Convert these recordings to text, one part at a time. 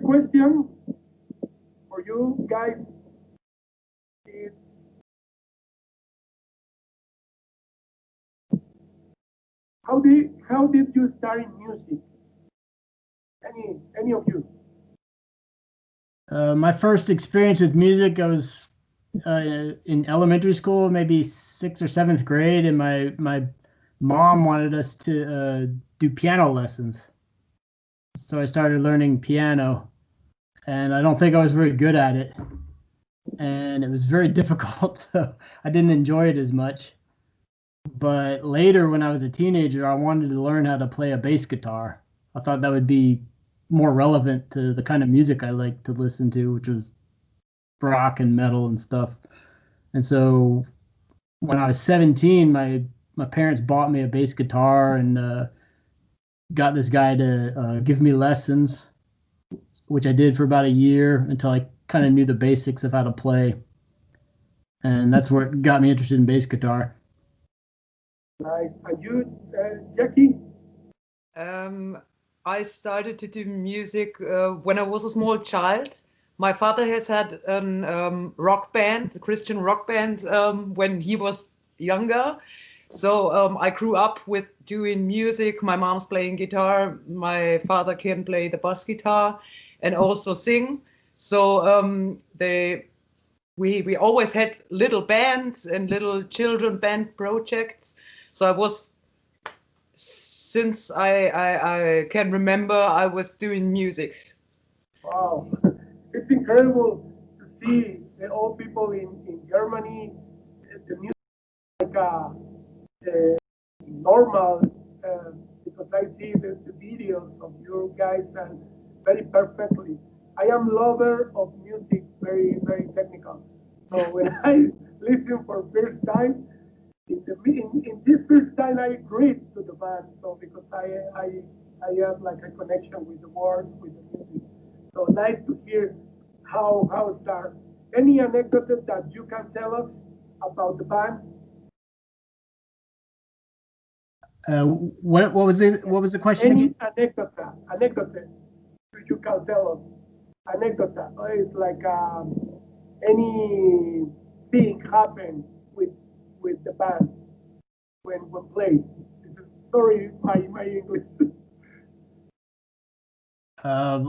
question for you guys is, how did you start in music? Any of you? My first experience with music, I was in elementary school, maybe 6th or 7th grade, and my mom wanted us to do piano lessons. So I started learning piano, and I don't think I was very good at it. And it was very difficult, so I didn't enjoy it as much. But later, when I was a teenager, I wanted to learn how to play a bass guitar. I thought that would be more relevant to the kind of music I like to listen to, which was rock and metal and stuff. And so when I was 17, my parents bought me a bass guitar and got this guy to give me lessons, which I did for about a year until I kind of knew the basics of how to play. And that's where it got me interested in bass guitar. Nice. And you, Jackie? I started to do music when I was a small child. My father has had a rock band, a Christian rock band, when he was younger. So I grew up with doing music. My mom's playing guitar. My father can play the bass guitar and also sing. So we always had little bands and little children band projects. So I was, since I can remember, I was doing music. Wow, it's incredible to see the old people in Germany, the music like normal, because I see the videos of you guys and very perfectly. I am lover of music, very, very technical. So when I listen for first time, in this first time I agreed to the band, so because I have like a connection with the words, with the music. So nice to hear how it starts. Any anecdote that you can tell us about the band? What was the question Any again? anecdote you can tell us. Anecdote. It's like anything happened with the band when played. Sorry, my English.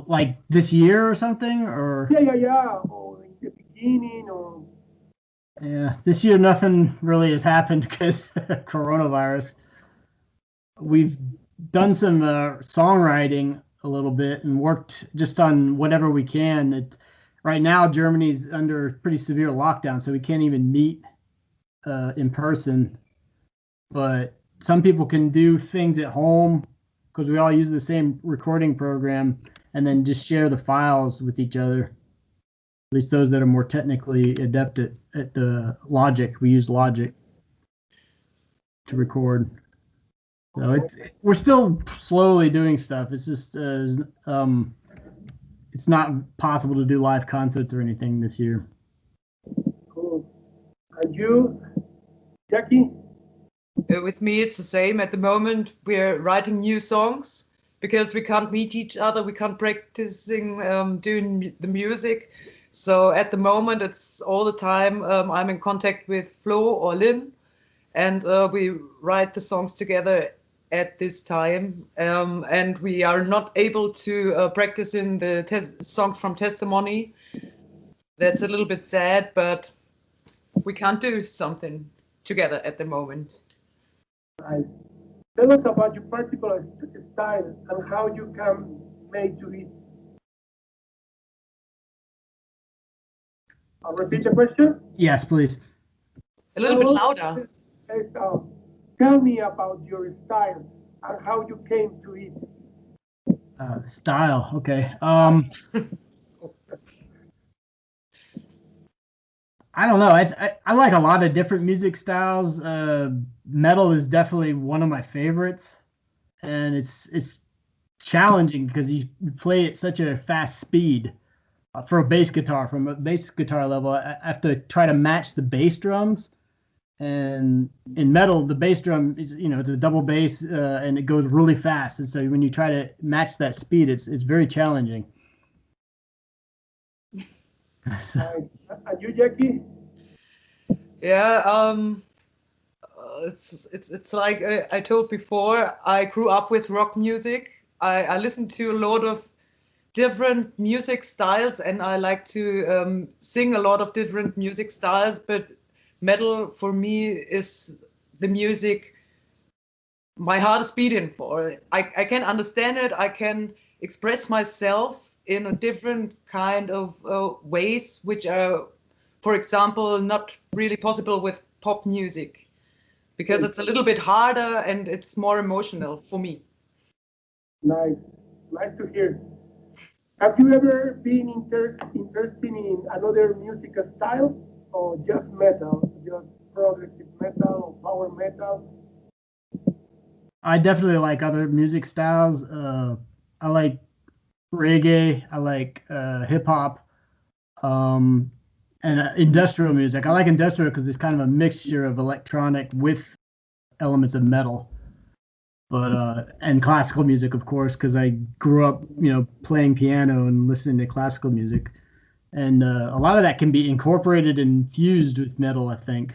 Like this year or something, or Yeah. Or in the beginning, or yeah, this year nothing really has happened because coronavirus. We've done some songwriting a little bit and worked just on whatever we can. Right now Germany's under pretty severe lockdown, so we can't even meet in person. But some people can do things at home because we all use the same recording program and then just share the files with each other. At least those that are more technically adept at the Logic. We use Logic to record. So we're still slowly doing stuff. It's just it's not possible to do live concerts or anything this year. cool. And you, Jackie? With me, it's the same. At the moment, we're writing new songs because we can't meet each other. We can't practicing doing the music. So at the moment, it's all the time I'm in contact with Flo or Lynn, and we write the songs together at this time. And we are not able to practice in the songs from Testimony. That's a little bit sad, but we can't do something together at the moment. Right. Tell us about your particular style and how you can make to it. I'll repeat the question. Yes, please. A little bit louder. Tell me about your style and how you came to it. Style. Okay. I don't know. I like a lot of different music styles. Metal is definitely one of my favorites, and it's challenging because you play at such a fast speed. For a bass guitar, from a bass guitar level, I have to try to match the bass drums. And in metal, the bass drum is, it's a double bass, and it goes really fast. And so when you try to match that speed, it's very challenging. So, And you, Jackie? Yeah, it's like I told before. I grew up with rock music. I listened to a lot of different music styles, and I like to sing a lot of different music styles. But metal for me is the music my heart is beating for. I can understand it. I can express myself in a different kind of ways, which are, for example, not really possible with pop music because it's a little bit harder and it's more emotional for me. Nice. Nice to hear. Have you ever been interested in another musical style or just metal, just progressive metal or power metal? I definitely like other music styles. I like reggae. I like hip hop. And industrial music. I like industrial because it's kind of a mixture of electronic with elements of metal. But and classical music, of course, because I grew up, playing piano and listening to classical music, and a lot of that can be incorporated and fused with metal, I think.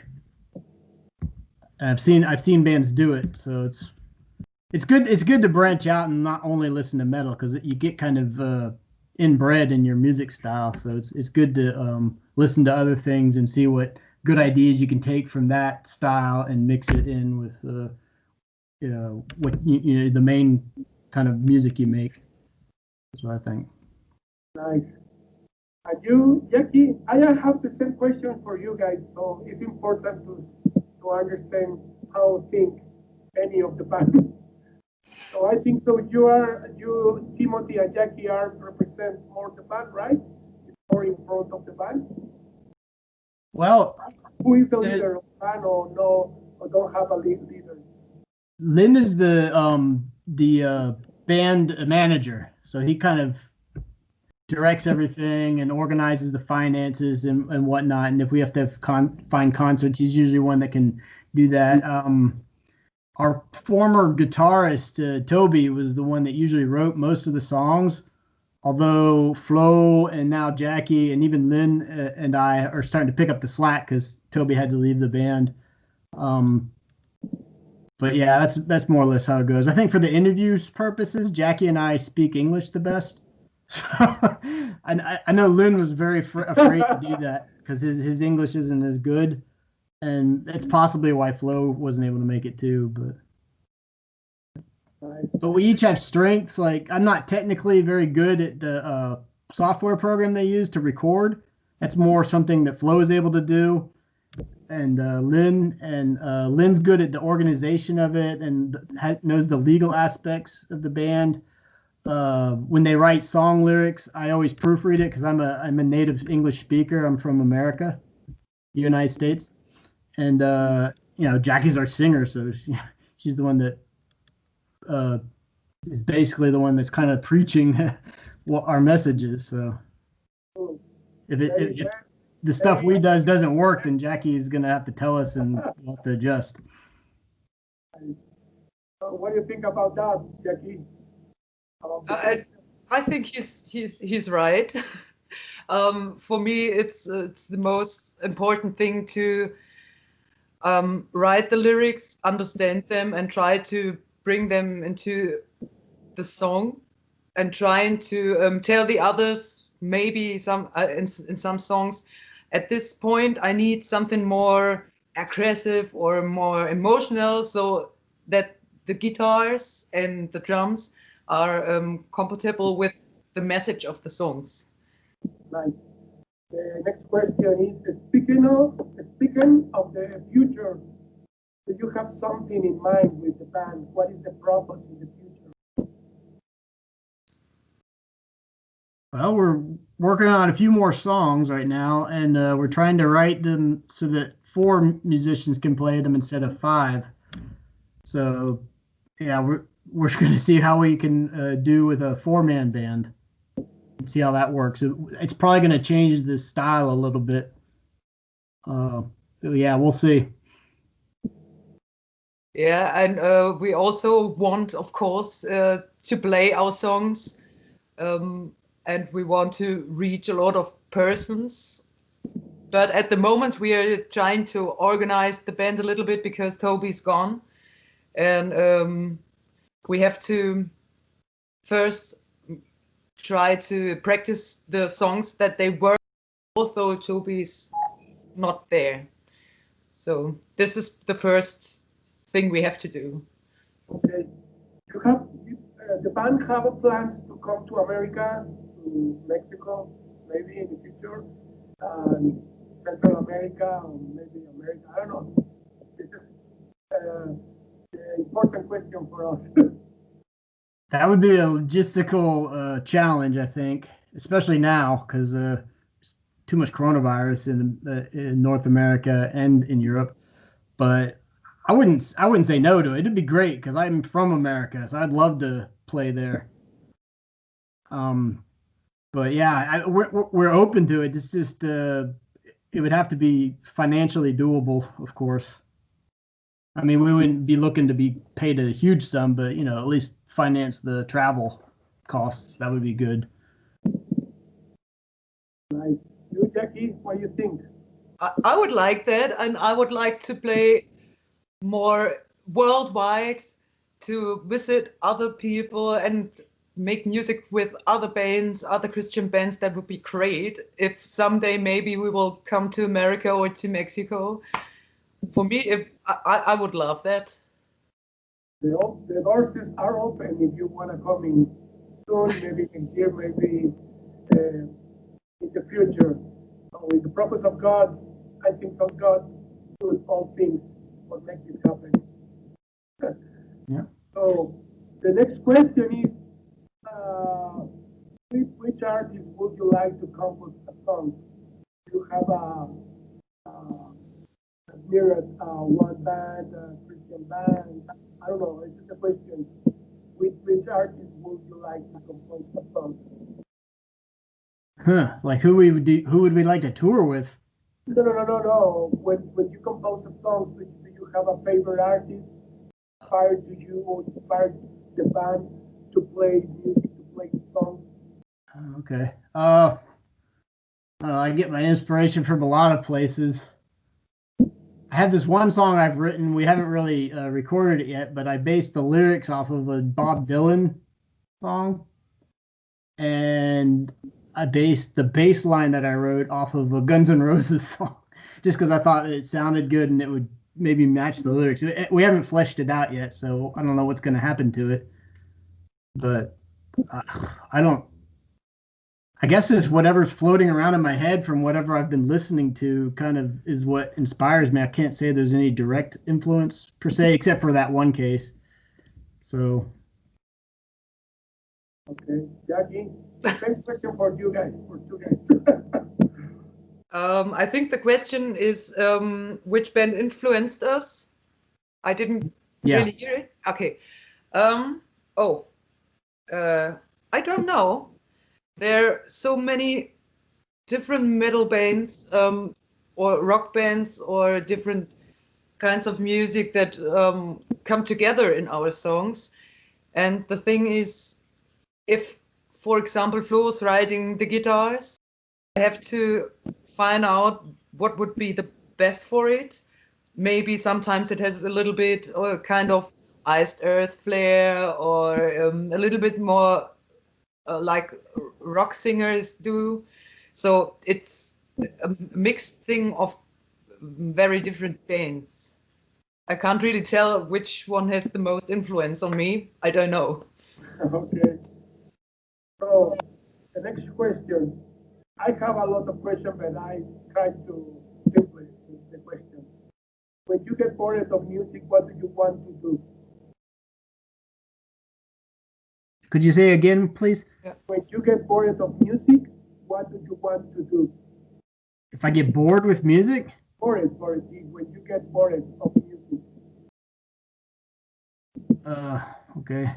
And I've seen bands do it, so it's good to branch out and not only listen to metal because you get kind of inbred in your music style. So it's good to listen to other things and see what good ideas you can take from that style and mix it in with what the main kind of music you make. That's what I think. Nice. And you, Jackie, I have the same question for you guys. So it's important to understand how think any of the band. So I think so. You, Timothy and Jackie are represent more the band, right? More in front of the band. Well, Who is the leader of the band, or no, or don't have a leader? Lynn is the band manager, so he kind of directs everything and organizes the finances and whatnot. And if we have to find concerts, he's usually one that can do that. Our former guitarist, Toby, was the one that usually wrote most of the songs. Although Flo and now Jackie and even Lynn and I are starting to pick up the slack because Toby had to leave the band. But yeah, that's more or less how it goes. I think for the interviews purposes, Jackie and I speak English the best. So I know Lynn was very afraid to do that because his English isn't as good, and it's possibly why Flo wasn't able to make it too. But we each have strengths. Like I'm not technically very good at the software program they use to record. That's more something that Flo is able to do, and Lynn's good at the organization of it and knows the legal aspects of the band. When they write song lyrics, I always proofread it because I'm a native English speaker. I'm from America, United States, and Jackie's our singer, so she's the one that is basically the one that's kind of preaching what our message is. So if the stuff we doesn't work, then Jackie is gonna have to tell us and we'll have to adjust. What do you think about that, Jackie? I think he's right. For me, it's the most important thing to write the lyrics, understand them, and try to bring them into the song, and trying to tell the others maybe in some songs. At this point, I need something more aggressive or more emotional, so that the guitars and the drums are compatible with the message of the songs. Nice. The next question is, speaking of the future, do you have something in mind with the band? What is the purpose in the future? Well, we're working on a few more songs right now, and we're trying to write them so that 4 musicians can play them instead of 5. So, yeah, we're going to see how we can do with a 4-man band. See how that works. It's probably going to change the style a little bit. Yeah, we'll see. Yeah, and we also want, of course, to play our songs and we want to reach a lot of persons. But at the moment, we are trying to organize the band a little bit because Toby's gone, and we have to first try to practice the songs that they were, although Toby's not there. So this is the first thing we have to do. Okay. You have the band have plans to come to America, to Mexico, maybe in the future, Central America, or maybe America. I don't know. This is an important question for us. That would be a logistical challenge, I think, especially now because too much coronavirus in North America and in Europe. But I wouldn't say no to it. It'd be great because I'm from America, so I'd love to play there. But yeah, we're open to it. It's just it would have to be financially doable, of course. I mean, we wouldn't be looking to be paid a huge sum, but you know, at least finance the travel costs. That would be good. Right. You, Jackie, what do you think? I would like that, and I would like to play more worldwide, to visit other people and make music with other bands, other Christian bands. That would be great. If someday maybe we will come to America or to Mexico. For me, if I would love that. The doors are open if you want to come in soon, maybe in here, maybe in the future. So with the purpose of God, I think that God does all things for make this happen. Yeah. So the next question is, which artist would you like to compose a song? You have mirrored one band, Christian band. I don't know. It's just a question. Which artist would you like to compose a song? Huh? Like who would we like to tour with? No. When you compose a song, do you have a favorite artist? Inspired to you or inspired the band to play music, to play songs? Okay. I don't know, I get my inspiration from a lot of places. I have this one song I've written. We haven't really recorded it yet, but I based the lyrics off of a Bob Dylan song, and I based the bass line that I wrote off of a Guns N' Roses song, just because I thought it sounded good and it would maybe match the lyrics. We haven't fleshed it out yet, so I don't know what's going to happen to it. But I don't. I guess it's whatever's floating around in my head from whatever I've been listening to kind of is what inspires me. I can't say there's any direct influence per se, except for that one case. So. Okay, Jackie, same question for you guys, for two guys. I think the question is which band influenced us. I didn't really hear it. Okay. I don't know. There are so many different metal bands or rock bands or different kinds of music that come together in our songs. And the thing is, if, for example, Flo was writing the guitars, I have to find out what would be the best for it. Maybe sometimes it has a little bit or kind of iced earth flair, or a little bit more like rock singers do. So it's a mixed thing of very different bands. I can't really tell which one has the most influence on me. I don't know. Okay. So the next question. I have a lot of questions, but I try to simplify the question. When you get bored of music, what do you want to do? Could you say again, please? Yeah. When you get bored of music, what do you want to do? If I get bored with music? Bored, when you get bored of music. Okay.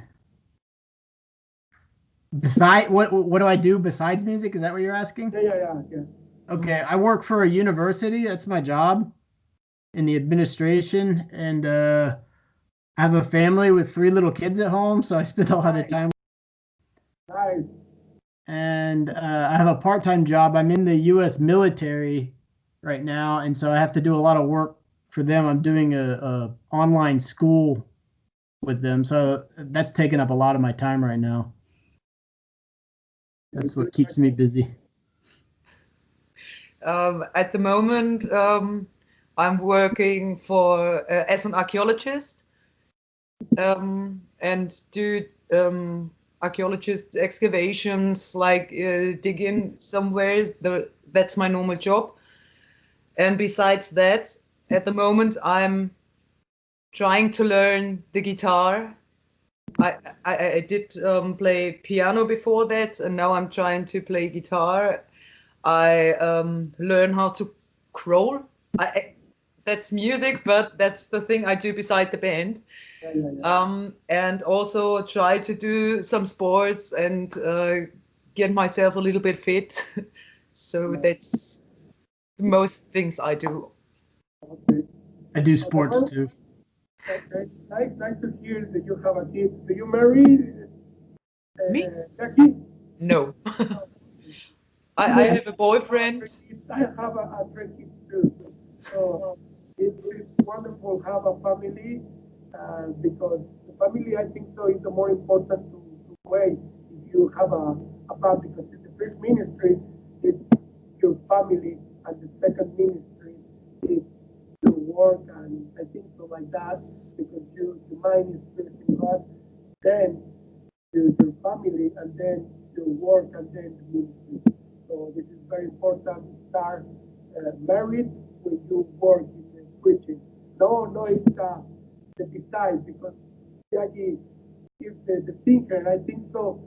What do I do besides music? Is that what you're asking? Yeah. Okay, I work for a university. That's my job in the administration, and I have a family with 3 little kids at home, so I spend a lot of time. Nice. and I have a part-time job. I'm in the U.S. military right now, and so I have to do a lot of work for them. I'm doing a online school with them, so that's taking up a lot of my time right now. That's what keeps me busy. At the moment, I'm working for as an archaeologist and do archaeologist excavations, like dig in somewhere. That's my normal job. And besides that, at the moment, I'm trying to learn the guitar. I did play piano before that, and now I'm trying to play guitar. I learn how to crawl. That's music, but that's the thing I do beside the band. And also try to do some sports and get myself a little bit fit. So that's most things I do. Okay. I do sports too. Okay. Nice to hear that you have a kid. Do you marry, Me? Jackie? No. I have a boyfriend. I have a three kids too. So it's wonderful to have a family because the family, I think, so is the more important to weigh if you have a family, because the first ministry is your family and the second ministry is your work, and I think so like that, because your mind is first in God, then your family, and then your work, and then the ministry. So this is very important. Start married when you work in the preaching. No, it's the beside, because Jackie is the thinker, and I think so.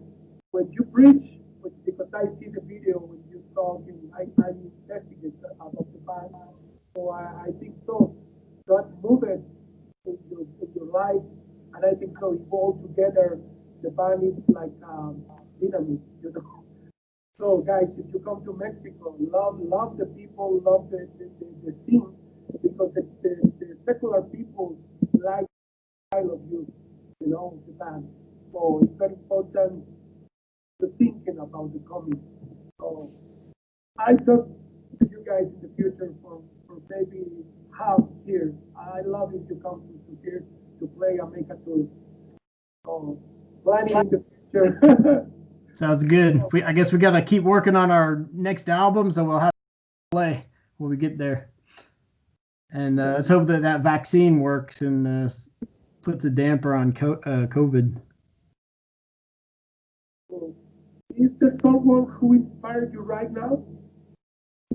When you preach, because I see the video when you talk, and I investigate about the Bible. So I think so. God moved in your life, and I think so. If all together, the band is like dynamite, you know. So, guys, if you come to Mexico, love the people, love the scene, because the secular people like the style of you know, the band. So it's very important to thinking about the coming. So I talk to you guys in the future for maybe half here. I love if you come to here to play and make a tour. So planning in the future. Sounds good. I guess we got to keep working on our next album, so we'll have to play when we get there. And let's hope that vaccine works and puts a damper on COVID. Is there someone who inspires you right now?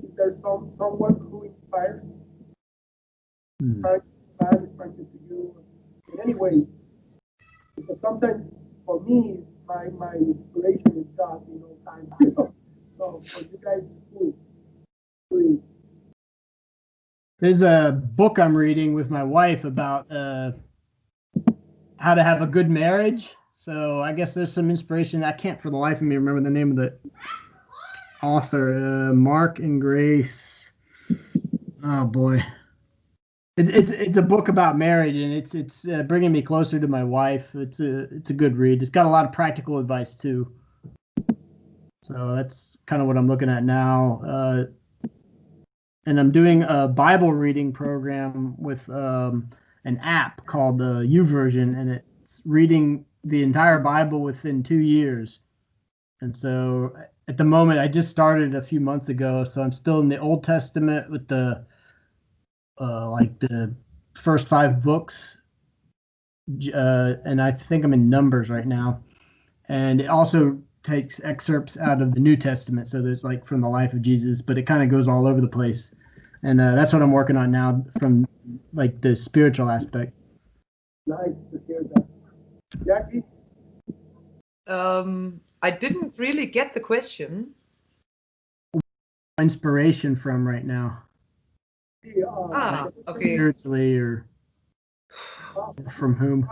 Is there someone who inspires to you in any way? Because sometimes for me, my inspiration is God in all times. So for you guys, who is? There's a book I'm reading with my wife about how to have a good marriage. So I guess there's some inspiration. I can't for the life of me remember the name of the author. Mark and Grace. Oh boy, it's a book about marriage, and it's bringing me closer to my wife. It's a good read. It's got a lot of practical advice too. So that's kind of what I'm looking at now. And I'm doing a Bible reading program with an app called the YouVersion, and it's reading the entire Bible within 2 years. And so at the moment, I just started a few months ago, so I'm still in the Old Testament with the like the first 5 books, and I think I'm in Numbers right now. And it also takes excerpts out of the New Testament, so there's like from the life of Jesus, but it kind of goes all over the place. And that's what I'm working on now from like the spiritual aspect. Nice to hear that. Jackie? I didn't really get the question. Inspiration from right now. Okay. Spiritually or from whom?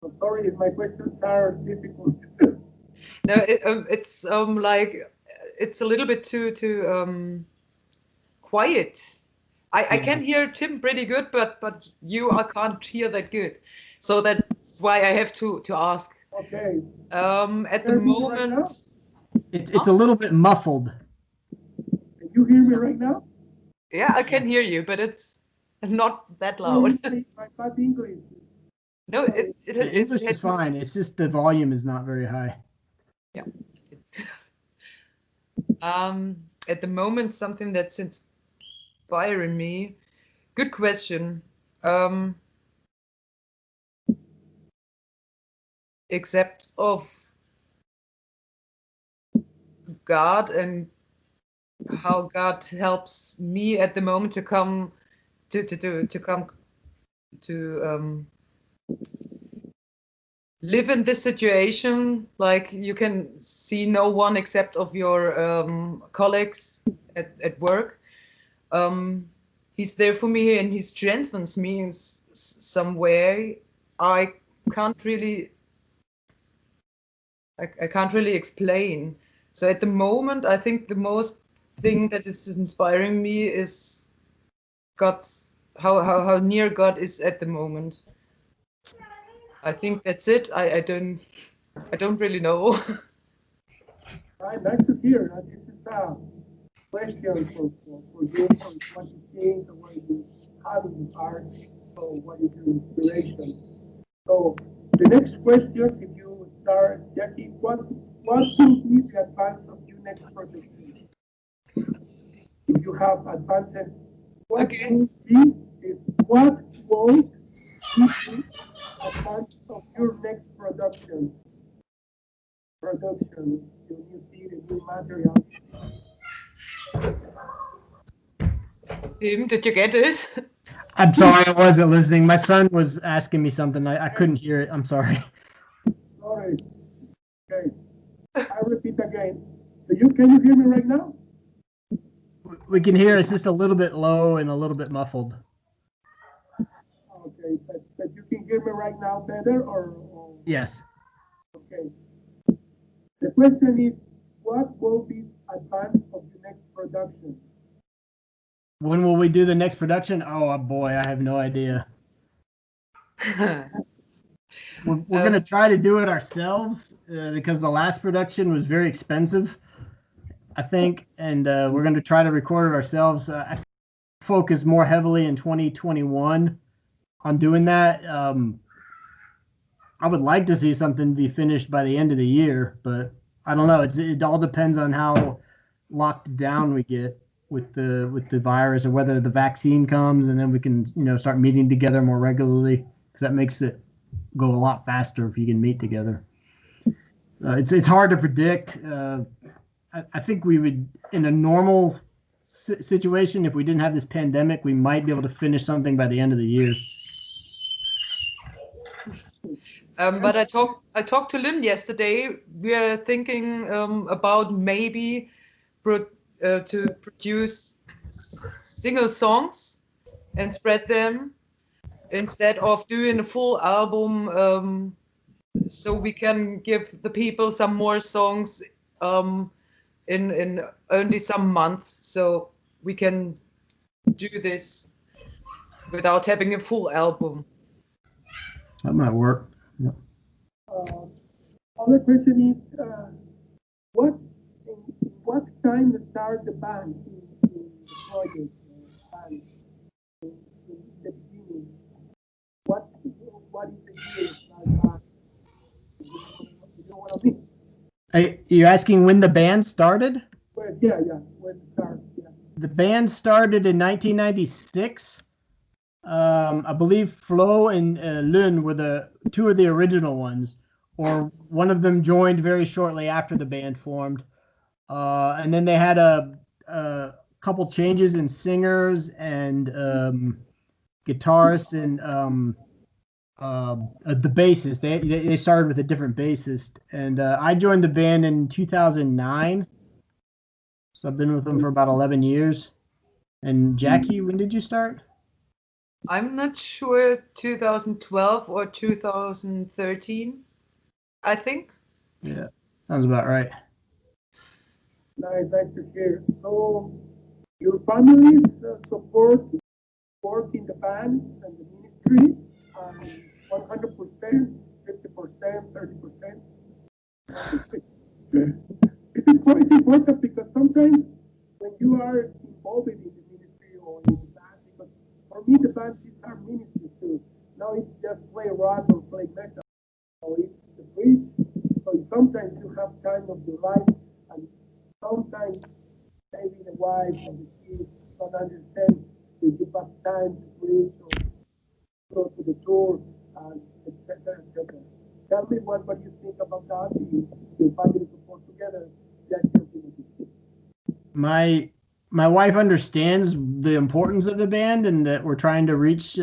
I'm sorry if my questions are difficult. No, it's like it's a little bit too quiet. I can hear Tim pretty good, but I can't hear that good. So that's why I have to ask. Okay. At the Hear me right now? moment, It's a little bit muffled. Can you hear me right now? yeah, I can hear you, but it's not that Oh, loud. my bad English. No, The English is fine. It's just the volume is not very high. Yeah. At the moment, something that's inspiring me. Good question. Except of God and how God helps me at the moment to come to live in this situation. Like you can see no one except of your colleagues at work. He's there for me and he strengthens me in some way. I can't really I can't really explain. So at the moment, I think the most thing that is inspiring me is God's how near God is at the moment. I think that's it. I don't really know. Right, nice to hear. This is a question for you, for what you think, and what you have in your heart, so what is your inspiration. So the next question, if you start, Jackie, what will be the advance of your next production? If you have advanced, what Okay. will be what will be the advance of your next production? Production, your new series, new material. Tim, did you get it? I'm sorry, I wasn't listening. My son was asking me something. I couldn't hear it. I'm sorry. Sorry. Okay. I repeat again. Can you hear me right now? We can hear it's just a little bit low and a little bit muffled. Okay, but you can hear me right now better or Yes. okay. The question is, what will be advance of the next production? When will we do the next production? Oh boy, I have no idea. We're going to try to do it ourselves because the last production was very expensive, I think, and we're going to try to record it ourselves. I focus more heavily in 2021 on doing that. I would like to see something be finished by the end of the year, but I don't know. It all depends on how locked down we get with the virus, or whether the vaccine comes, and then we can start meeting together more regularly, because that makes it go a lot faster if you can meet together. It's hard to predict. I think we would, in a normal situation, if we didn't have this pandemic, we might be able to finish something by the end of the year. But I talked to Lynn yesterday. We are thinking about maybe to produce single songs and spread them instead of doing a full album, so we can give the people some more songs in only some months, so we can do this without having a full album. That might work. Yep. Other question is, what time start the band in the project band in the beginning? What is the year start band? You know what I mean? You're asking when the band started? Well, yeah, when it starts, yeah. The band started in 1996. I believe Flo and Lynn were the two of the original ones, or one of them joined very shortly after the band formed. And then they had a couple changes in singers and guitarists and the bassist. They started with a different bassist, and I joined the band in 2009. So I've been with them for about 11 years. And Jackie, when did you start? I'm not sure, 2012 or 2013, I think. Yeah, sounds about right. Nice to hear. So, your families support work in the band and the ministry, and 100% 50%, 30%. It's important because sometimes when you are involved in the ministry or in the band, because for me the band is our ministry too. Now it's just play rock or play metal. So it's the preach. So sometimes you have time of your life, and sometimes maybe the wife or the kids don't understand that you have time to preach or go to the tour, and etc. etc. Tell me what you think about that. The family support together. My wife understands the importance of the band and that we're trying to reach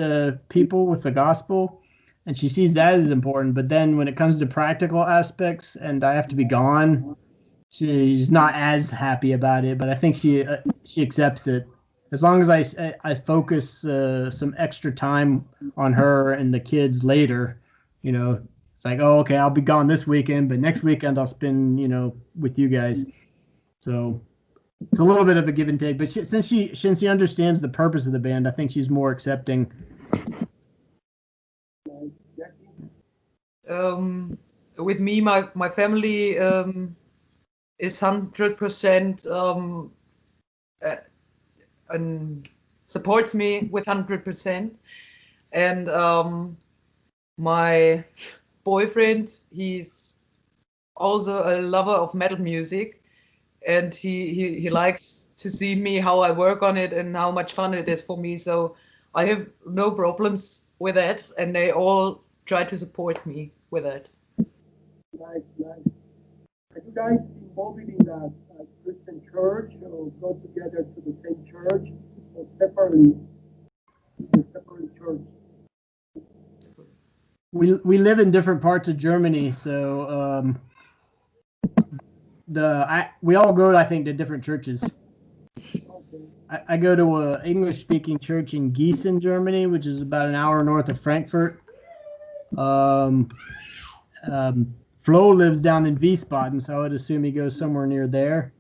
people with the gospel, and she sees that as important. But then when it comes to practical aspects and I have to be gone, she's not as happy about it. But I think she accepts it as long as I focus some extra time on her and the kids later. You know, it's like, oh, okay, I'll be gone this weekend, but next weekend I'll spend with you guys. So it's a little bit of a give and take, but since she understands the purpose of the band, I think she's more accepting. With me, my family is 100% and supports me with 100%, and my boyfriend, he's also a lover of metal music, and he likes to see me how I work on it and how much fun it is for me. So I have no problems with that, and they all try to support me with that. Nice. Are you guys involved in that Christian church, or go together to the same church, or separately church? We live in different parts of Germany, so we all go, I think, to different churches. Okay. I go to a English-speaking church in Gießen, Germany, which is about an hour north of Frankfurt. Flo lives down in Wiesbaden, so I would assume he goes somewhere near there.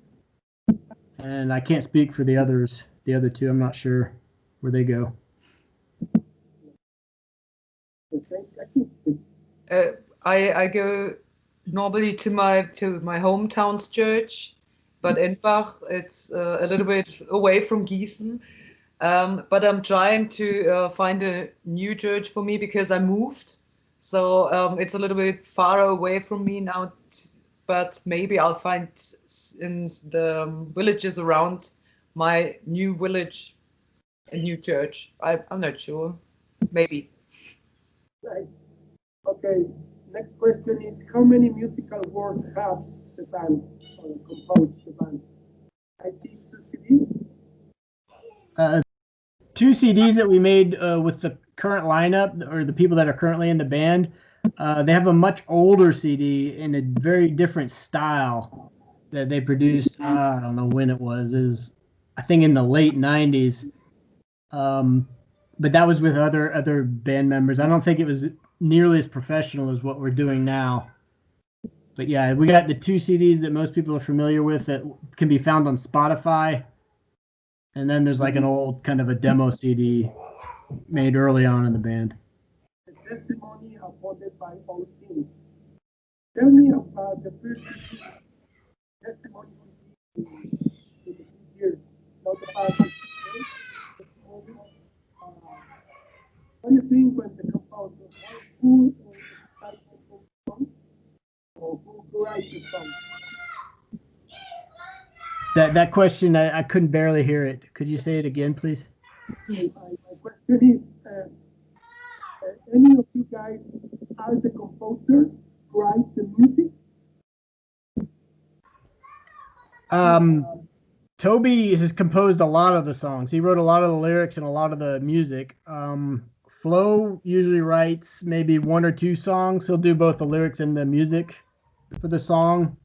And I can't speak for the other two. I'm not sure where they go. I go normally to my hometown's church, but Endbach, it's a little bit away from Gießen. But I'm trying to find a new church for me because I moved. So it's a little bit far away from me now, but maybe I'll find in the villages around my new village a new church. I'm not sure. Maybe. Right. Okay. Next question is, how many musical works have the band composed the band? I think 2 CDs. 2 CDs that we made with the current lineup, or the people that are currently in the band. They have a much older CD in a very different style that they produced. I don't know when it was. It was, I think, in the late 90s. But that was with other band members. I don't think it was nearly as professional as what we're doing now. But yeah, we got the 2 CDs that most people are familiar with that can be found on Spotify. And then there's like an old kind of a demo CD made early on in the band. The testimony uploaded by all teams. Tell me about the first testimony in the years, not about the testimony. What do you think when the composer, who decides the song, or who writes the song? That question, I couldn't barely hear it. Could you say it again, please? My question is, any of you guys are the composer, write the music? Toby has composed a lot of the songs. He wrote a lot of the lyrics and a lot of the music. Flo usually writes maybe 1 or 2 songs. He'll do both the lyrics and the music for the song.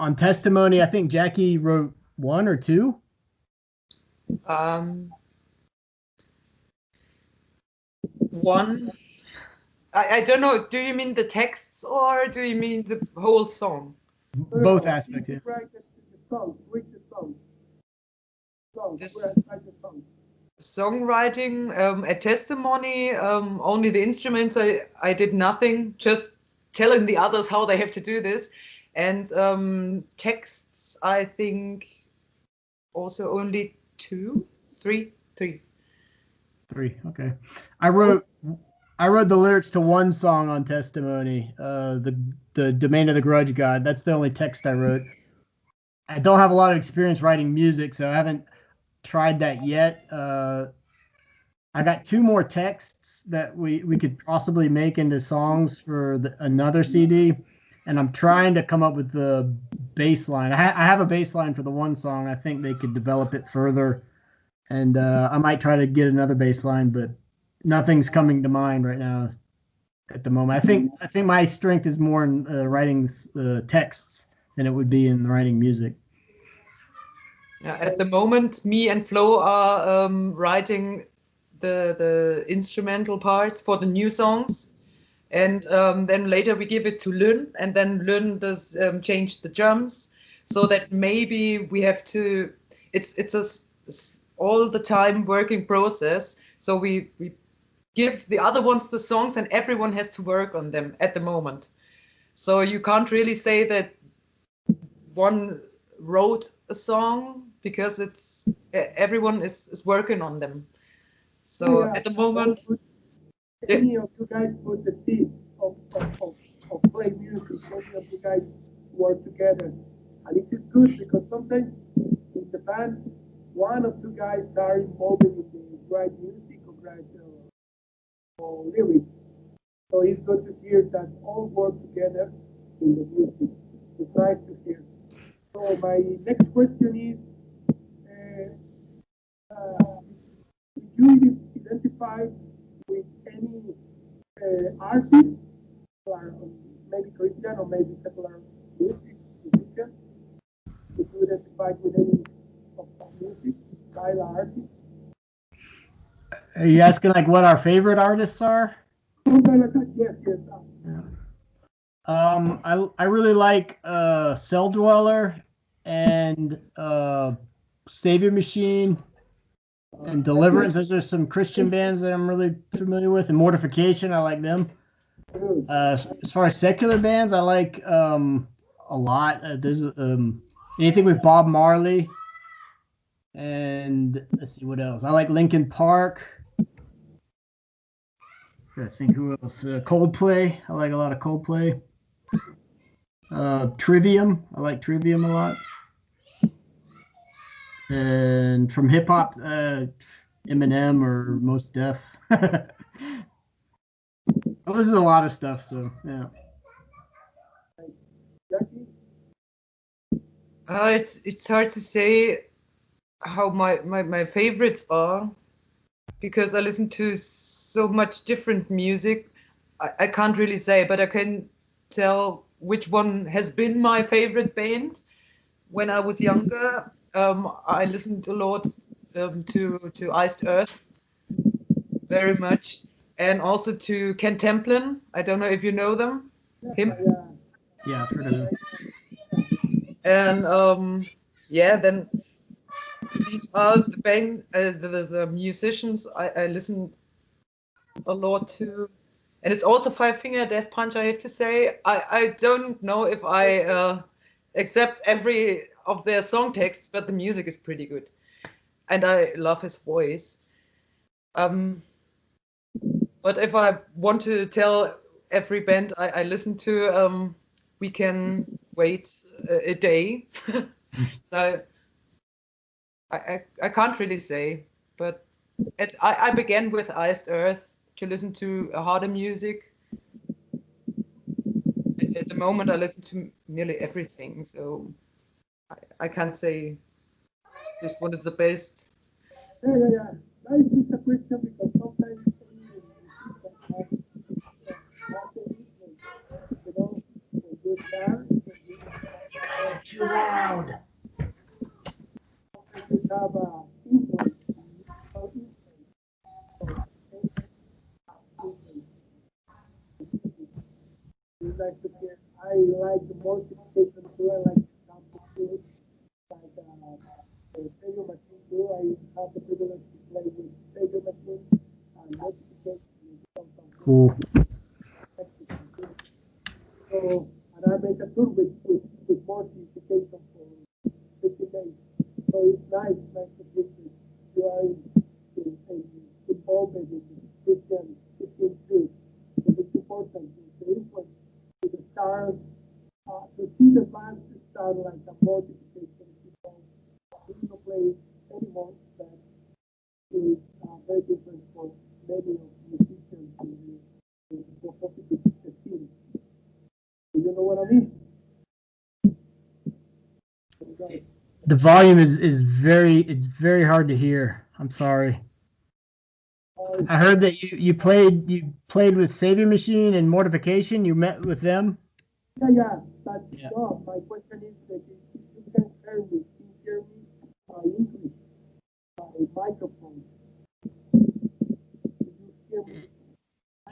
On Testimony, I think Jackie wrote 1 or 2. One. I don't know. Do you mean the texts or do you mean the whole song? Both aspects. Yeah. Write the song. Read the song. Write the song. songwriting at Testimony, only the instruments. I did nothing, just telling the others how they have to do this. And texts, I think also only three. Okay. I wrote the lyrics to one song on Testimony, the Domain of the Grudge God. That's the only text I wrote. I don't have a lot of experience writing music, so I haven't tried that yet. I got 2 more texts that we could possibly make into songs for another CD, and I'm trying to come up with the bass line. I have a bass line for the one song. I think they could develop it further, and I might try to get another bass line, but nothing's coming to mind right now at the moment. I think my strength is more in writing texts than it would be in writing music. Yeah, at the moment, me and Flo are writing the instrumental parts for the new songs, and then later we give it to Lynn, and then Lynn does change the drums, so that maybe we have to. It's all the time working process. So we give the other ones the songs, and everyone has to work on them at the moment. So you can't really say that one wrote a song, because it's everyone is working on them. So Yeah, at the moment, any of you guys put the seed of play music. Many of you guys work together, and it is good because sometimes in the band, one of two guys are involved in the write music or lyrics. So it's good to hear that all work together in the music. It's nice to hear. So my next question is, did you identify with any artist, or maybe Christian or maybe secular musician? Did you identify with any of music style artist? Are you asking like what our favorite artists are? Something like that. Yes, yes. I really like Cell Dweller and Savior Machine and Deliverance. Those are some Christian bands that I'm really familiar with. And Mortification, I like them. As far as secular bands, I like a lot. There's anything with Bob Marley, and let's see what else. I like Linkin Park. I think who else? Coldplay. I like a lot of Coldplay. Trivium. I like Trivium a lot. And from hip hop, Eminem or Most Def. I listen to a lot of stuff, so yeah. it's hard to say how my favorites are, because I listen to so much different music. I can't really say, but I can tell which one has been my favorite band. When I was younger, I listened a lot to Iced Earth, very much, and also to Ken Templin. I don't know if you know them, him. Yeah, I've heard of them. And yeah, then these are the band, the musicians I listen a lot to. And it's also Five Finger Death Punch, I have to say. I don't know if I accept every of their song texts, but the music is pretty good. And I love his voice. But if I want to tell every band I listen to, we can wait a day. So I can't really say. But I began with Iced Earth to listen to harder music. At the moment, I listen to nearly everything, so I can't say this one is the best. Yeah. That is just a question because sometimes you know, when you start, Too loud. you have a influence. You like to hear. I like the multiplication too. I like the sample too. Like the stereo machine too. I have the privilege to play with cool. So, and I make a tour with more certification for 50 days. So it's nice to see that you are involved in Christian truth. So it's important to influence to the stars, to see the band to start like a more certification people. We don't play anymore that is very different for many of the musicians in the positive scene. You know what I mean? The volume is very hard to hear. I'm sorry. I heard that you played with Savior Machine and Mortification. You met with them. Yeah. But no, my question is that if you can hear me, by English, by microphone. You hear me?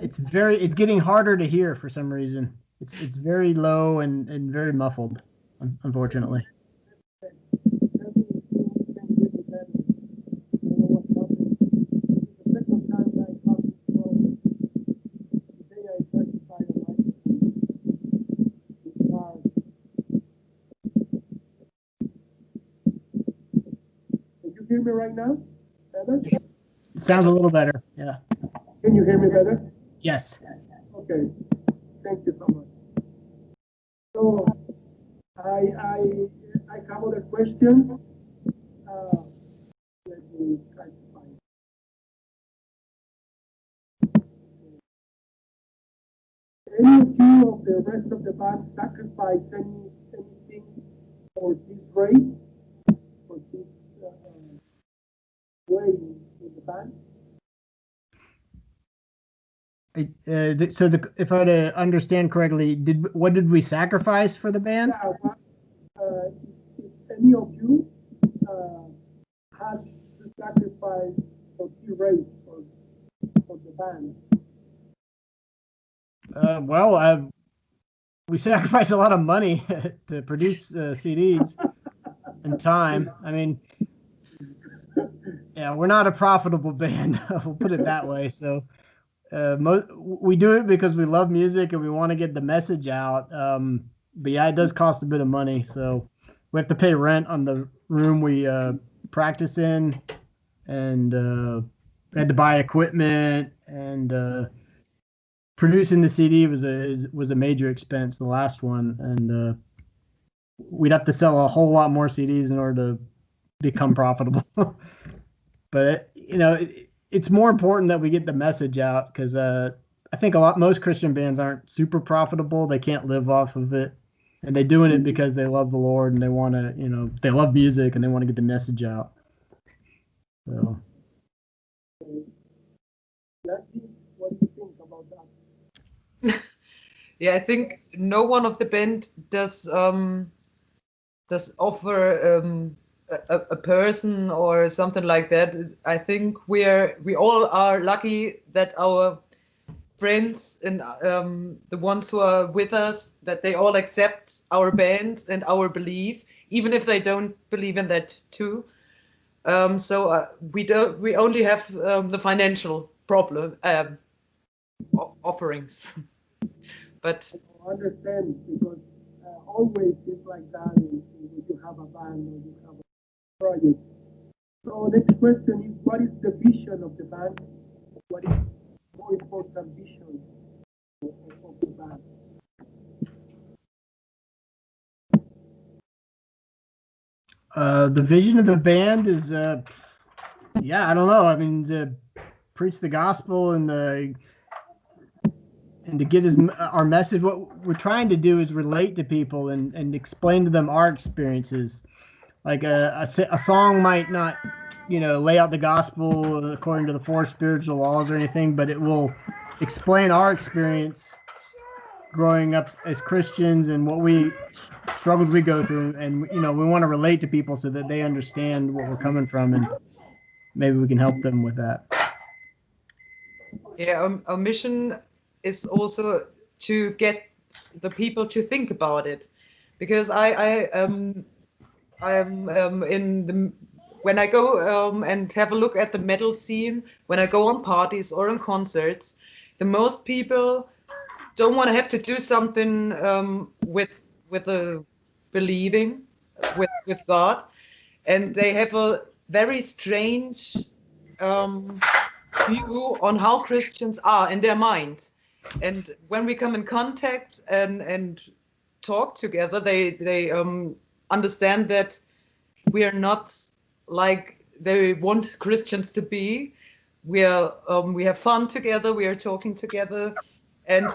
It's getting harder to hear for some reason. It's very low and very muffled, unfortunately. Tell me if you can hear me better. I don't know what's happening. This is the second time I have this problem. Today I tried to find a microphone. It's hard. Can you hear me right now? Better? It sounds a little better. Yeah. Can you hear me better? Yes. Okay. Thank you so much. So I have other questions. Let me try to find. Any of you of the rest of the band sacrifice anything for this race, for this way in the band? So if I understand correctly, what did we sacrifice for the band? Yeah. If any of you had to sacrifice for this race for the band? Well, we sacrificed a lot of money to produce CDs and time. I mean, yeah, we're not a profitable band. We'll put it that way. So we do it because we love music and we want to get the message out. But yeah, it does cost a bit of money. So we have to pay rent on the room we practice in, and we had to buy equipment, and producing the CD was a major expense, the last one, and we'd have to sell a whole lot more CDs in order to become profitable. But it's more important that we get the message out, because I think most Christian bands aren't super profitable. They can't live off of it, and they're doing it because they love the Lord and they want to, they love music and they want to get the message out. So. What do you think about that? Yeah, I think no one of the band does offer a person or something like that. I think we all are lucky that our friends and the ones who are with us, that they all accept our band and our belief, even if they don't believe in that too. So we only have the financial problem offerings. But I understand, because always it's like that when you have a band or you have a project. So next question is, what is the vision of the band? What is the more important vision of the band? The vision of the band is, I don't know. I mean, to preach the gospel and to get our message. What we're trying to do is relate to people and explain to them our experiences. Like a song might not, lay out the gospel according to the 4 spiritual laws or anything, but it will explain our experience growing up as Christians and what struggles we go through, and we want to relate to people so that they understand what we're coming from, and maybe we can help them with that. Yeah, our mission is also to get the people to think about it, because when I go and have a look at the metal scene, when I go on parties or on concerts, the most people don't want to have to do something with a believing with God, and they have a very strange view on how Christians are in their mind. And when we come in contact and talk together, they understand that we are not like they want Christians to be. We have fun together. We are talking together, and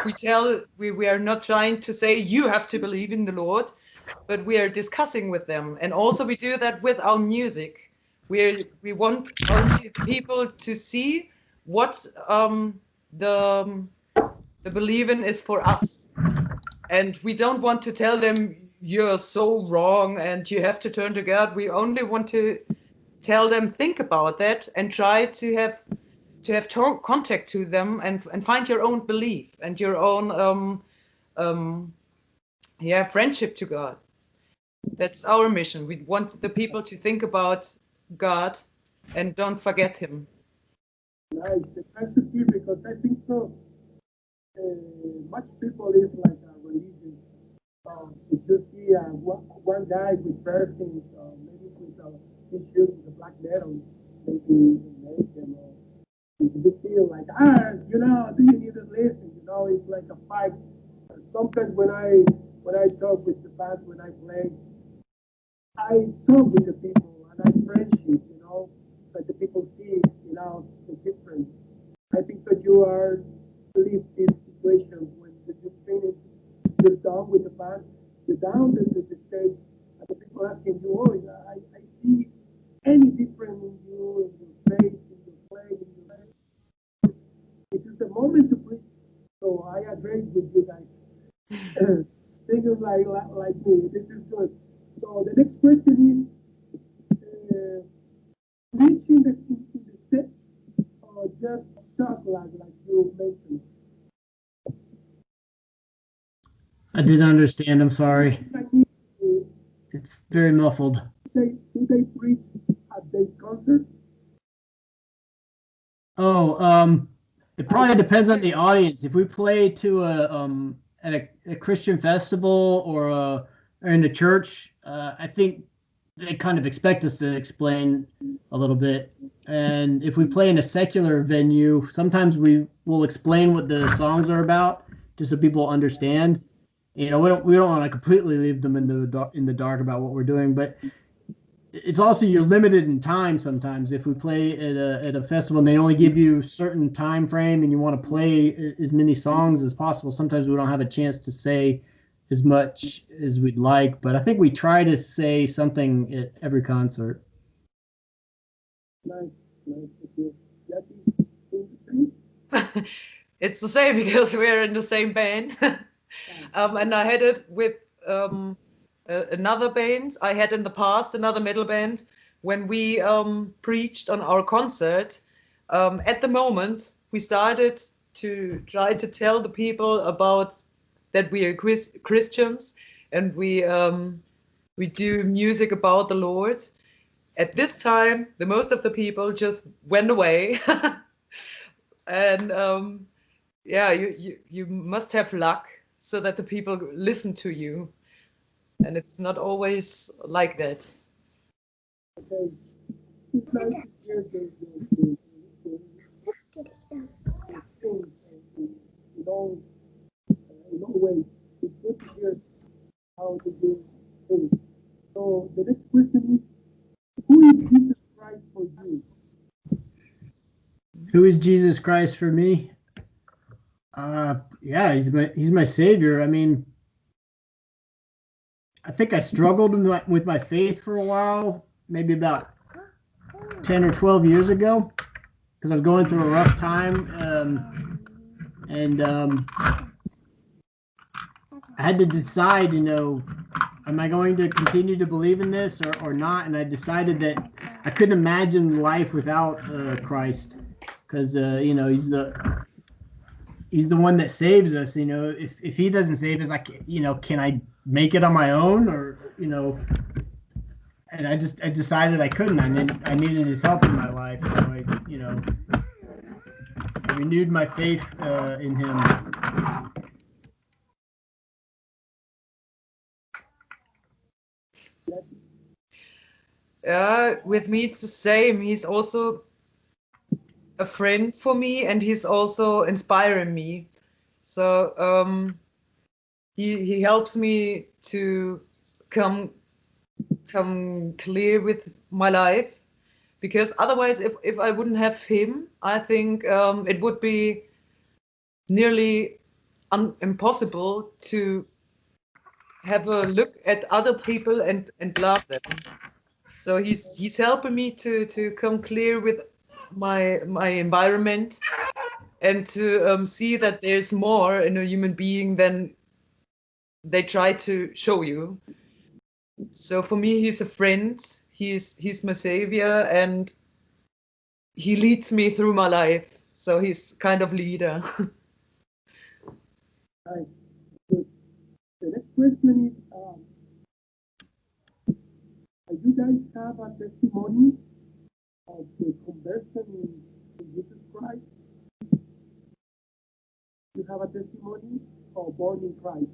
we are not trying to say you have to believe in the Lord, but we are discussing with them. And also we do that with our music. We want people to see what the believing is for us, and we don't want to tell them you're so wrong and you have to turn to God. We only want to tell them think about that and try to have contact to them and find your own belief and your own friendship to God. That's our mission. We want the people to think about God and don't forget him. Nice. It's nice to hear, because I think so. Much people is like a religion. If you see one guy with piercings, maybe with issues with the black metal, maybe American, or you feel like, do you need to listen? It's like a fight. Sometimes when I talk with the band, when I play, I talk with the people and I friendship, but the people see, the difference. I think that you are live this situation when you finish, you're done with the band, you're down to the stage, and the people asking you, I see any difference in you, in your face, in your play, in your life. It is the moment to preach. So I agree with you guys. Thinking like me, this is good. So the next question is, reaching the step, or just talk like you mentioned? I didn't understand. I'm sorry. It's very muffled. Do they preach at their concert? Oh, it probably depends on the audience. If we play to at a Christian festival or in a church, I think they kind of expect us to explain a little bit. And if we play in a secular venue, sometimes we will explain what the songs are about, just so people understand. We don't want to completely leave them in the dark about what we're doing, but it's also you're limited in time sometimes. If we play at a festival and they only give you certain time frame and you want to play as many songs as possible, sometimes we don't have a chance to say as much as we'd like. But I think we try to say something at every concert. Nice. It's the same because we're in the same band. And I had it with another band. I had in the past another metal band. When we preached on our concert, at the moment we started to try to tell the people about that we are Christians, and we do music about the Lord. At this time, the most of the people just went away. And you must have luck so that the people listen to you, and it's not always like that. Okay. It's nice to hear the things in all ways. It's good to hear how to do things. So the next question is, who is Jesus Christ for you? Who is Jesus Christ for me? Yeah, he's my savior. I mean, I think I struggled with my faith for a while, maybe about 10 or 12 years ago, because I was going through a rough time, and I had to decide, am I going to continue to believe in this or not? And I decided that I couldn't imagine life without Christ, because he's the one that saves us. If he doesn't save us, can I make it on my own, or and I decided I couldn't. I needed his help in my life. So renewed my faith in him. With me it's the same. He's also a friend for me, and he's also inspiring me. So he helps me to come clear with my life, because otherwise if I wouldn't have him, I think it would be nearly impossible to have a look at other people and love them. So he's helping me to come clear with my environment, and to see that there's more in a human being than they try to show you. So for me, he's a friend. He's my savior, and he leads me through my life. So he's kind of leader. Right. Good. The next question is, you guys have a testimony of the conversion in Jesus Christ? You have a testimony of born in Christ?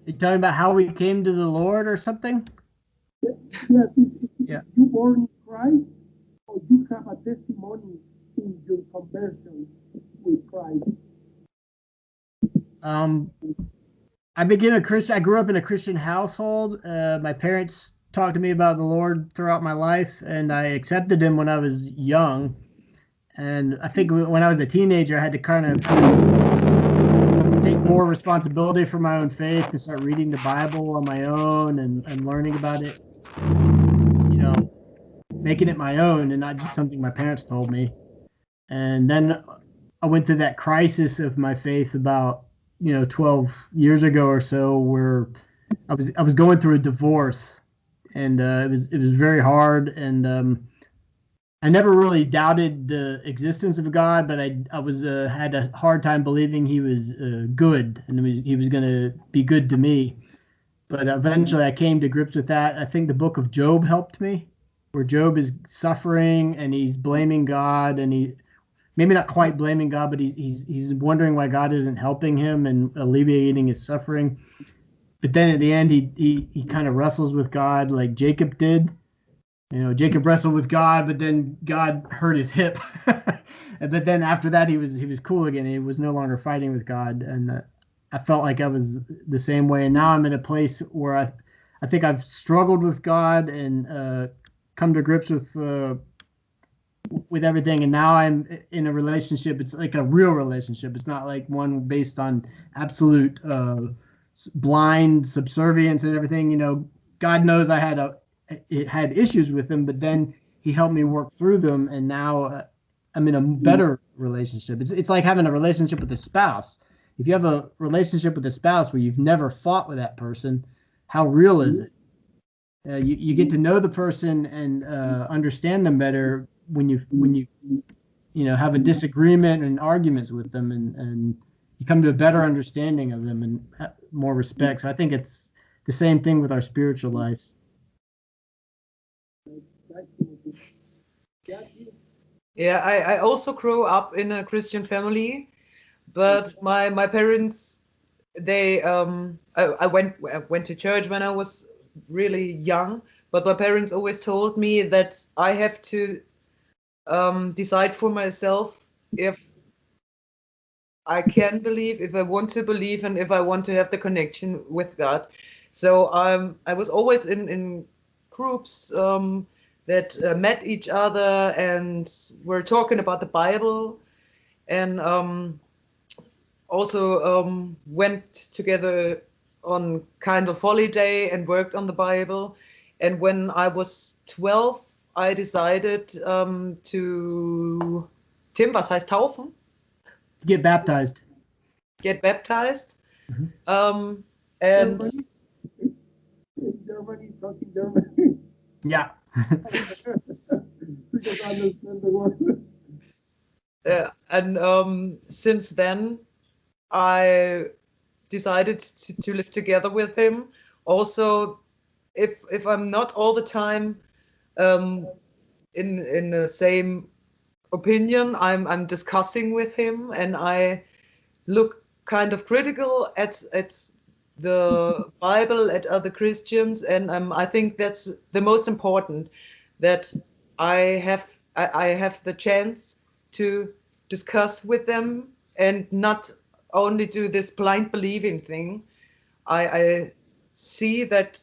You talking about how we came to the Lord or something? Yes. Yeah. You born in Christ, or you have a testimony in your conversion with Christ? I became a Christian. I grew up in a Christian household. My parents talked to me about the Lord throughout my life, and I accepted him when I was young. And I think when I was a teenager, I had to kind of take more responsibility for my own faith and start reading the Bible on my own and learning about it, making it my own and not just something my parents told me. And then I went through that crisis of my faith about 12 years ago or so, where I was going through a divorce, and it was very hard, and I never really doubted the existence of God, but I was had a hard time believing he was good, and he was going to be good to me. But eventually I came to grips with that. I think the book of Job helped me, where Job is suffering and he's blaming God, and he maybe not quite blaming God, but he's wondering why God isn't helping him and alleviating his suffering. But then at the end, he kind of wrestles with God like Jacob did. Jacob wrestled with God, but then God hurt his hip. But then after that, he was cool again. He was no longer fighting with God, and I felt like I was the same way. And now I'm in a place where I think I've struggled with God and come to grips with everything, and now I'm in a relationship. It's like a real relationship. It's not like one based on absolute blind subservience and everything. God knows I had issues with him, but then he helped me work through them, and now I'm in a better relationship. It's like having a relationship with a spouse. If you have a relationship with a spouse where you've never fought with that person, how real is it? You get to know the person and understand them better when you have a disagreement and arguments with them, and you come to a better understanding of them and more respect. So I think it's the same thing with our spiritual lives. Yeah, I also grew up in a Christian family, but my parents, they I went to church when I was really young, but my parents always told me that I have to decide for myself if I can believe, if I want to believe, and if I want to have the connection with God. So I was always in groups that met each other and were talking about the Bible, and also went together on kind of holiday and worked on the Bible. And when I was 12, I decided to, Tim, was heißt taufen? Get baptized. Get baptized. Mm-hmm. And Germany, talking German. Yeah. Because I understand the word. And since then, I decided to live together with him. Also, if I'm not all the time in the same opinion. I'm discussing with him, and I look kind of critical at the Bible, at other Christians, and I think that's the most important, that I have the chance to discuss with them and not only do this blind believing thing. I see that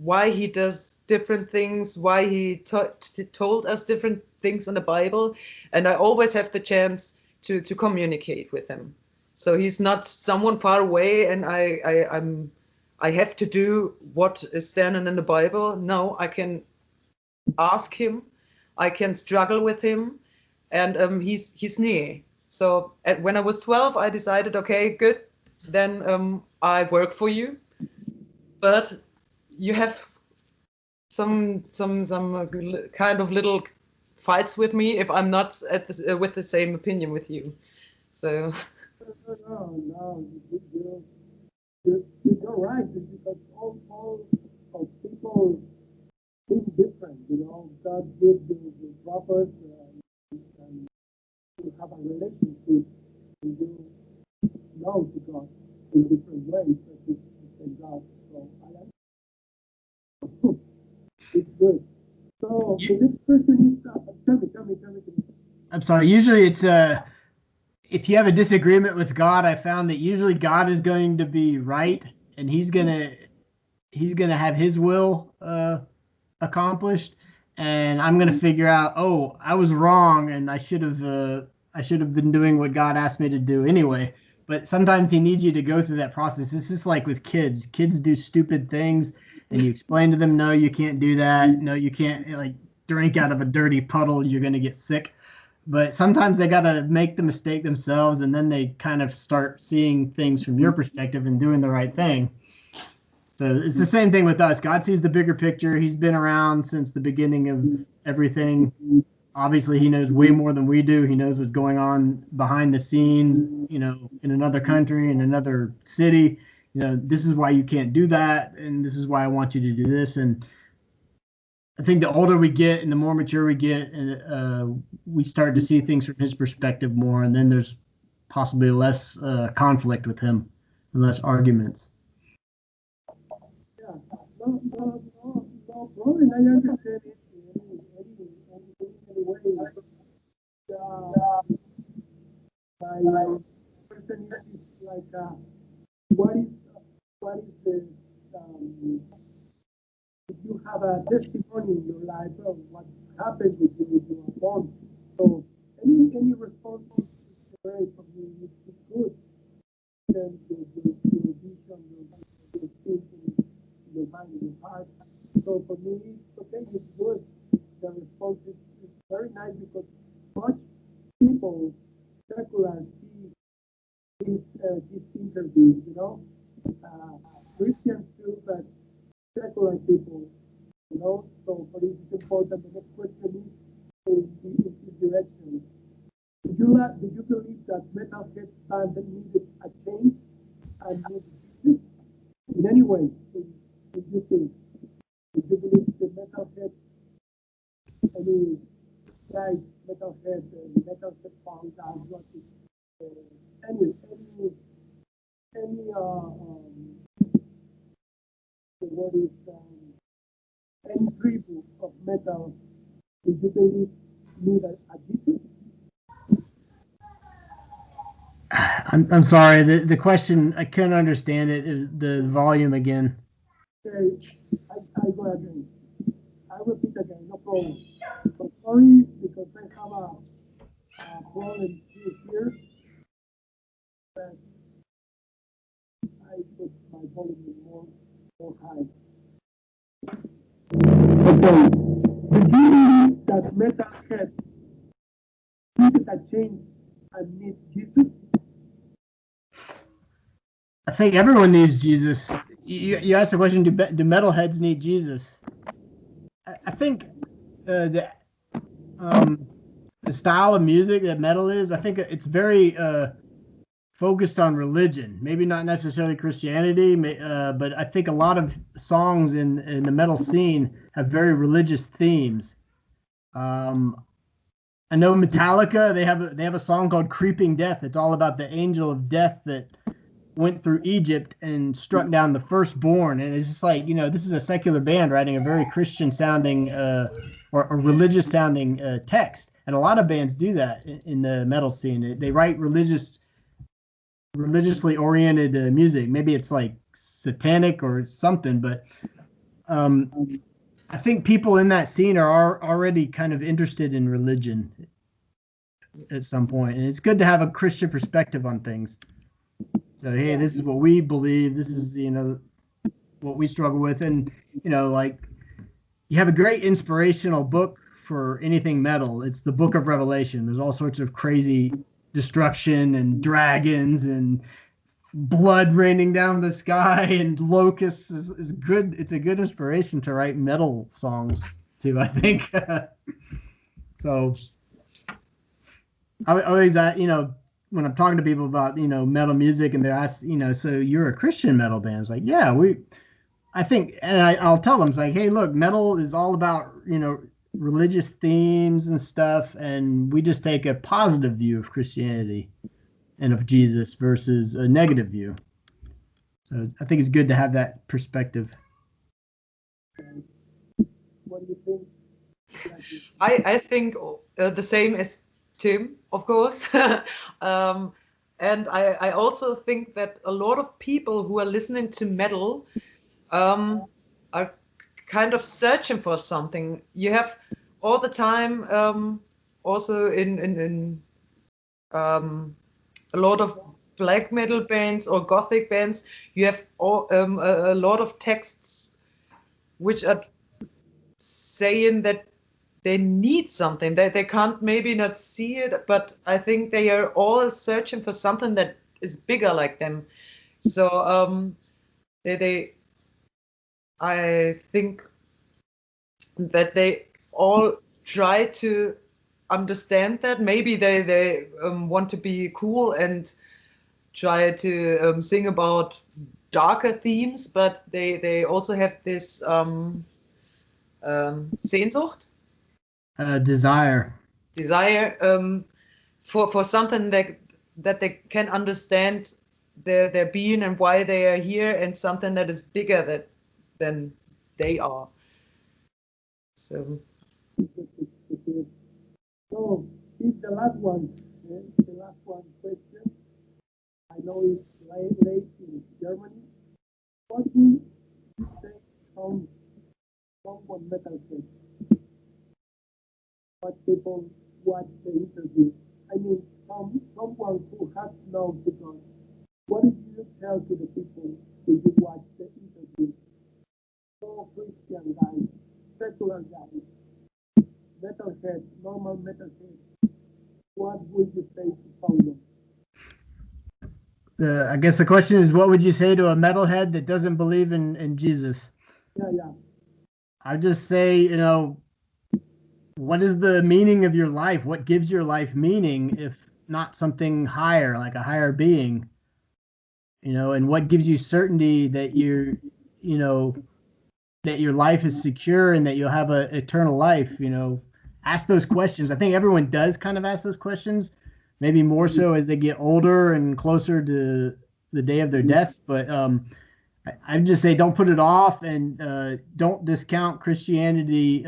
why he does different things, why he told us different things in the Bible, and I always have the chance to communicate with him. So he's not someone far away, and I have to do what is standing in the Bible. No, I can ask him, I can struggle with him, and he's near. So when I was 12, I decided, okay, good, then I work for you, but you have some kind of little fights with me if I'm not with the same opinion with you. So No, you're right, because all people think different, you know. God gives the prophets and you have a relationship and you know to God in different ways as it's the same God. So I like it's good. So the next person is tell me. I'm sorry. Usually it's if you have a disagreement with God, I found that usually God is going to be right, and he's gonna have his will accomplished, and I'm gonna figure out, oh, I was wrong, and I should have been doing what God asked me to do anyway. But sometimes he needs you to go through that process. This is like with kids. Kids do stupid things, and you explain to them, no, you can't do that. No, you can't like drink out of a dirty puddle. You're gonna get sick. But sometimes they got to make the mistake themselves, and then they kind of start seeing things from your perspective and doing the right thing. So it's the same thing with us. God sees the bigger picture. He's been around since the beginning of everything. Obviously, he knows way more than we do. He knows what's going on behind the scenes, you know, in another country, in another city. You know, this is why you can't do that, and this is why I want you to do this. And I think the older we get and the more mature we get, and we start to see things from his perspective more, and then there's possibly less conflict with him and less arguments. Yeah, no problem. I understand it any way. My question is like, what is the if you have a testimony in your life of what happened with you when you were born? So any response is great for me. It's good. Then your vision, your thinking, your mind, your heart. So for me, it's okay. It's good. The response is very nice because much people secular see this interview, you know. Christians too, but secular people, you know. So for this it's important. The next question is in this direction. Do you believe that metalhead band needed a change and needed Jesus? In any way, if you think, if you believe the metalhead, any guys, metalhead punk, rock, any the word is any tribu of metal, if you believe need a Jesus? I'm sorry. The question, I couldn't understand it. The volume again. Okay, I go again. I repeat again, no problem. So sorry because I have a problem here, but I put my volume more high. Okay. Do you believe that metalhead needs a change and needs Jesus? I think everyone needs Jesus. You asked the question: Do metalheads need Jesus? I think the style of music that metal is, I think it's very focused on religion. Maybe not necessarily Christianity, but I think a lot of songs in the metal scene have very religious themes. I know Metallica, they have a song called Creeping Death. It's all about the angel of death that went through Egypt and struck down the firstborn. And it's just like, this is a secular band writing a very Christian sounding or a religious sounding text. And a lot of bands do that in the metal scene. They write religiously oriented music. Maybe it's like satanic or something, but I think people in that scene are already kind of interested in religion at some point, and it's good to have a Christian perspective on things. So, hey, this is what we believe. This is, what we struggle with. And, like you have a great inspirational book for anything metal. It's the Book of Revelation. There's all sorts of crazy destruction and dragons and blood raining down the sky and locusts is good. It's a good inspiration to write metal songs too, I think. So I always, when I'm talking to people about, metal music and they're asked, so you're a Christian metal band. It's like, yeah, I think, and I'll tell them, it's like, hey, look, metal is all about, religious themes and stuff. And we just take a positive view of Christianity and of Jesus versus a negative view. So I think it's good to have that perspective. What do you think? I think the same as Tim, of course. And I also think that a lot of people who are listening to metal are kind of searching for something. You have all the time, also in a lot of black metal bands or gothic bands, you have a lot of texts which are saying that they need something. They can't maybe not see it, but I think they are all searching for something that is bigger like them. So I think that they all try to understand that. Maybe they want to be cool and try to sing about darker themes, but they also have this Sehnsucht, Desire for something that they can understand their being and why they are here, and something that is bigger than they are. So It's the last one. The last one question. I know it's late in Germany. What would you say someone metalhead? What people watch the interview? I mean, someone who has no God. What did you tell to the people when you watch the interview? So Christian guys, secular guys, metalhead, normal metalhead. What would you say to someone? I guess the question is, what would you say to a metalhead that doesn't believe in Jesus? Yeah. I'd just say, what is the meaning of your life? What gives your life meaning if not something higher, like a higher being? And what gives you certainty that that your life is secure and that you'll have an eternal life? Ask those questions. I think everyone does kind of ask those questions, maybe more so as they get older and closer to the day of their death. But I'd just say don't put it off, and don't discount Christianity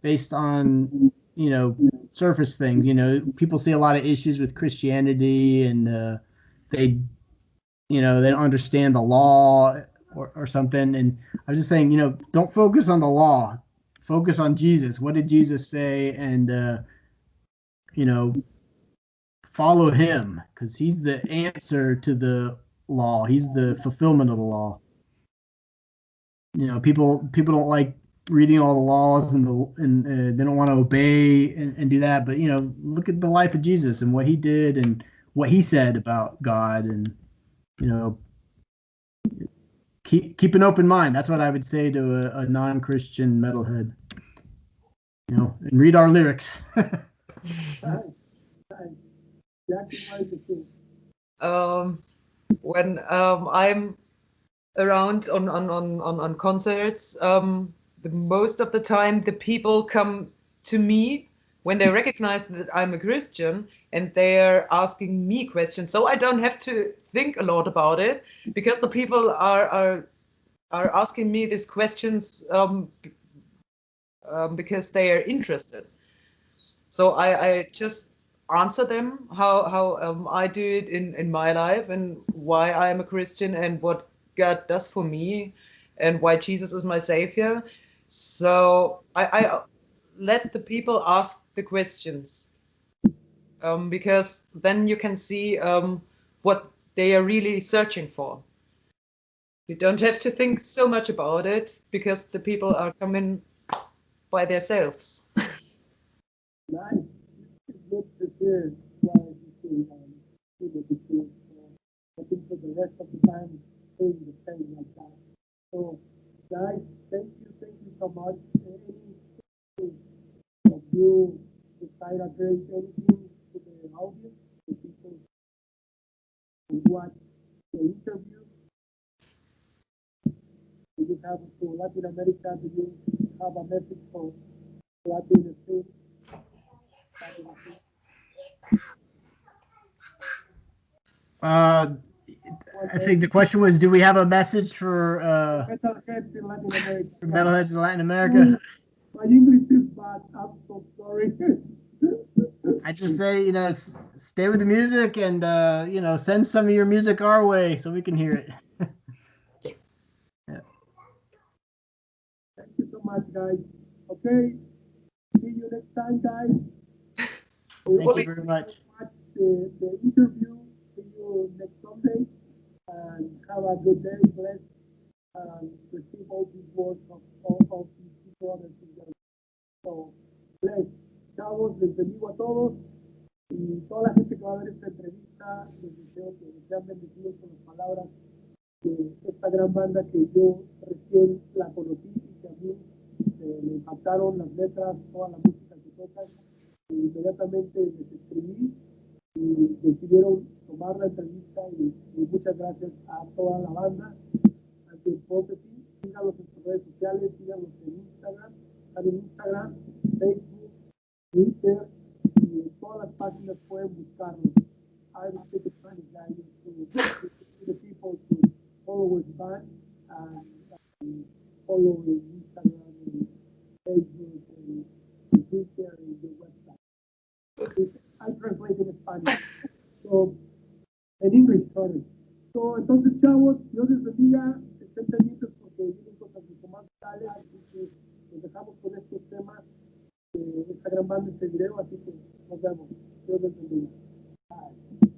based on surface things. People see a lot of issues with Christianity, and they don't understand the law or something. And I was just saying, don't focus on the law, focus on Jesus. What did Jesus say? And follow him, because he's the answer to the law. He's the fulfillment of the law. People don't like reading all the laws and they don't want to obey and do that. But look at the life of Jesus and what he did and what he said about God, and keep an open mind. That's what I would say to a non-Christian metalhead. And read our lyrics. When I'm around on concerts, the most of the time the people come to me when they recognize that I'm a Christian and they're asking me questions. So I don't have to think a lot about it because the people are asking me these questions because they are interested. So I just answer them how I do it in my life and why I am a Christian and what God does for me and why Jesus is my savior. So I let the people ask the questions because then you can see what they are really searching for. You don't have to think so much about it because the people are coming by themselves. Nice. It's good to hear why you feel the feel. I think for the rest of the time, doing the same like that. So, guys, thank you so much. Anything that you decide to address anything to the audience, the people who watch the interview, do you have to Latin America? Do you have a message for Latin States? I think the question was, do we have a message for Metalheads in Latin America. metalheads in Latin America? My English is bad. I'm so sorry. I just say, stay with the music and, send some of your music our way so we can hear it. Yeah. Thank you so much, guys. Okay. See you next time, guys. Thank you very much. Watch the interview. See you next Sunday. And have a good day. Bless and receive all these words of all these brothers and sisters. So, bless. Chavos, les bendigo a todos. Y toda la gente que va a ver esta entrevista, les deseo que sean bendecidos con las palabras de esta gran banda que yo recién la conocí y que a mí me impactaron las letras, toda la música que tocan. Y inmediatamente les escribí y decidieron tomar la entrevista y muchas gracias a toda la banda, a The Prophecy. Síganlos en sus redes sociales, síganlos en Instagram, Facebook, Twitter y en todas las páginas pueden buscarlos. I will take a Spanish guy to the people to follow his band and follow his Instagram and Facebook and Twitter and the website. I translate in Spanish. So, en English, sorry. So, entonces, chavos, Dios les bendiga, estén pendientes porque vienen cosas mucho más vitales, así que nos dejamos con estos temas de esta gran banda, este video, así que nos vemos. Dios les bendiga. Bye.